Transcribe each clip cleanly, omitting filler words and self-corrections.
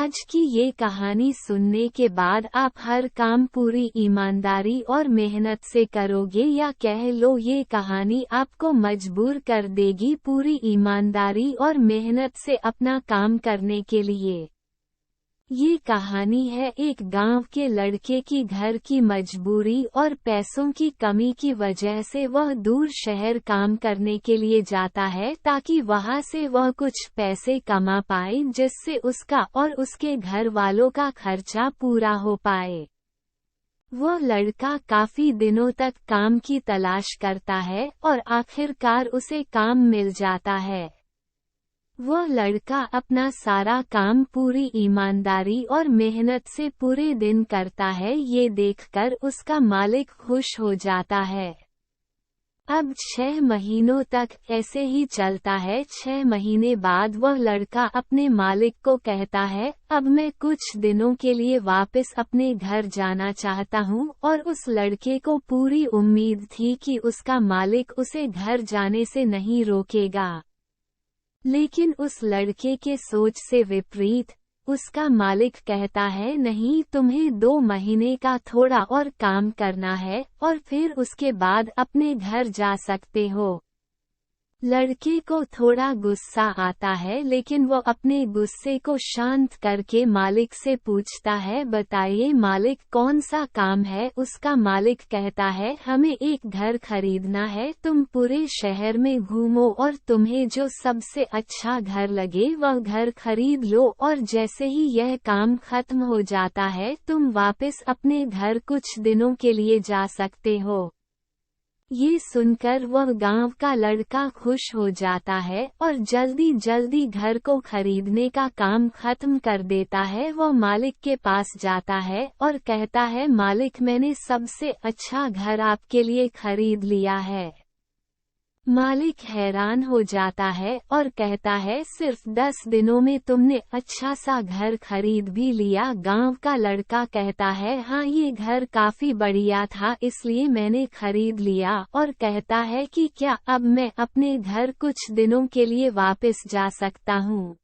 आज की ये कहानी सुनने के बाद आप हर काम पूरी ईमानदारी और मेहनत से करोगे, या कह लो ये कहानी आपको मजबूर कर देगी पूरी ईमानदारी और मेहनत से अपना काम करने के लिए। ये कहानी है एक गांव के लड़के की घर की मजबूरी और पैसों की कमी की वजह से वह दूर शहर काम करने के लिए जाता है, ताकि वहां से वह कुछ पैसे कमा पाए जिससे उसका और उसके घर वालों का खर्चा पूरा हो पाए। वह लड़का काफी दिनों तक काम की तलाश करता है और आखिरकार उसे काम मिल जाता है। वह लड़का अपना सारा काम पूरी ईमानदारी और मेहनत से पूरे दिन करता है। ये देखकर उसका मालिक खुश हो जाता है। अब 6 महीनों तक ऐसे ही चलता है। 6 महीने बाद वह लड़का अपने मालिक को कहता है, अब मैं कुछ दिनों के लिए वापस अपने घर जाना चाहता हूँ। और उस लड़के को पूरी उम्मीद थी कि उसका मालिक उसे घर जाने से नहीं रोकेगा, लेकिन उस लड़के के सोच से विपरीत उसका मालिक कहता है, नहीं, तुम्हें 2 महीने का थोड़ा और काम करना है और फिर उसके बाद अपने घर जा सकते हो। लड़के को थोड़ा गुस्सा आता है, लेकिन वो अपने गुस्से को शांत करके मालिक से पूछता है, बताइए मालिक, कौन सा काम है। उसका मालिक कहता है, हमें एक घर खरीदना है। तुम पूरे शहर में घूमो और तुम्हें जो सबसे अच्छा घर लगे वह घर खरीद लो, और जैसे ही यह काम खत्म हो जाता है तुम वापस अपने घर कुछ दिनों के लिए जा सकते हो। ये सुनकर वह गांव का लड़का खुश हो जाता है और जल्दी जल्दी घर को खरीदने का काम खत्म कर देता है। वह मालिक के पास जाता है और कहता है, मालिक, मैंने सबसे अच्छा घर आपके लिए खरीद लिया है। मालिक हैरान हो जाता है और कहता है, सिर्फ 10 दिनों में तुमने अच्छा सा घर खरीद भी लिया। गांव का लड़का कहता है, हाँ, ये घर काफी बढ़िया था इसलिए मैंने खरीद लिया। और कहता है कि क्या अब मैं अपने घर कुछ दिनों के लिए वापस जा सकता हूँ।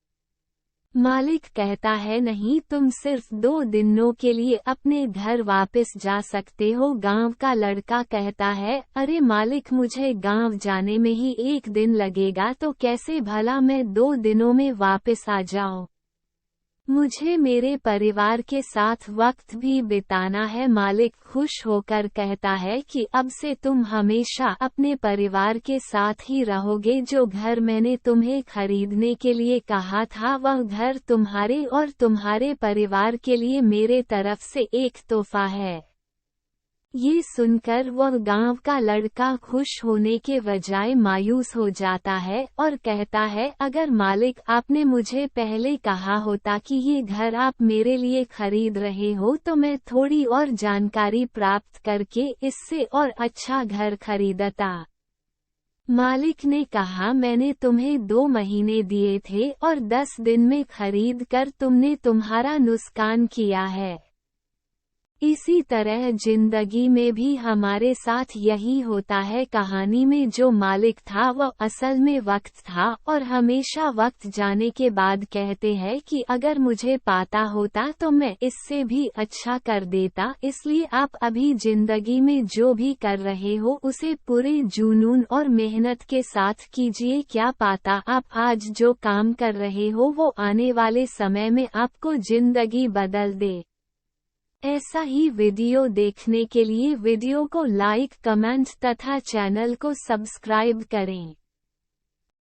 मालिक कहता है, नहीं, तुम सिर्फ 2 दिनों के लिए अपने घर वापस जा सकते हो। गांव का लड़का कहता है, अरे मालिक, मुझे गांव जाने में ही 1 दिन लगेगा, तो कैसे भला मैं 2 दिनों में वापस आ जाऊं। मुझे मेरे परिवार के साथ वक्त भी बिताना है। मालिक खुश होकर कहता है कि अब से तुम हमेशा अपने परिवार के साथ ही रहोगे। जो घर मैंने तुम्हें खरीदने के लिए कहा था वह घर तुम्हारे और तुम्हारे परिवार के लिए मेरे तरफ से एक तोहफा है। ये सुनकर वह गांव का लड़का खुश होने के बजाय मायूस हो जाता है और कहता है, अगर मालिक, आपने मुझे पहले कहा होता कि ये घर आप मेरे लिए खरीद रहे हो तो मैं थोड़ी और जानकारी प्राप्त करके इससे और अच्छा घर खरीदता। मालिक ने कहा, मैंने तुम्हें 2 महीने दिए थे और 10 दिन में खरीद कर तुमने तुम्हारा नुकसान किया है। इसी तरह जिंदगी में भी हमारे साथ यही होता है। कहानी में जो मालिक था वह असल में वक्त था, और हमेशा वक्त जाने के बाद कहते हैं कि अगर मुझे पता होता तो मैं इससे भी अच्छा कर देता। इसलिए आप अभी जिंदगी में जो भी कर रहे हो उसे पूरे जुनून और मेहनत के साथ कीजिए। क्या पता आप आज जो काम कर रहे हो वो आने वाले समय में आपको जिंदगी बदल दे। ऐसा ही वीडियो देखने के लिए वीडियो को लाइक, कमेंट तथा चैनल को सब्सक्राइब करें।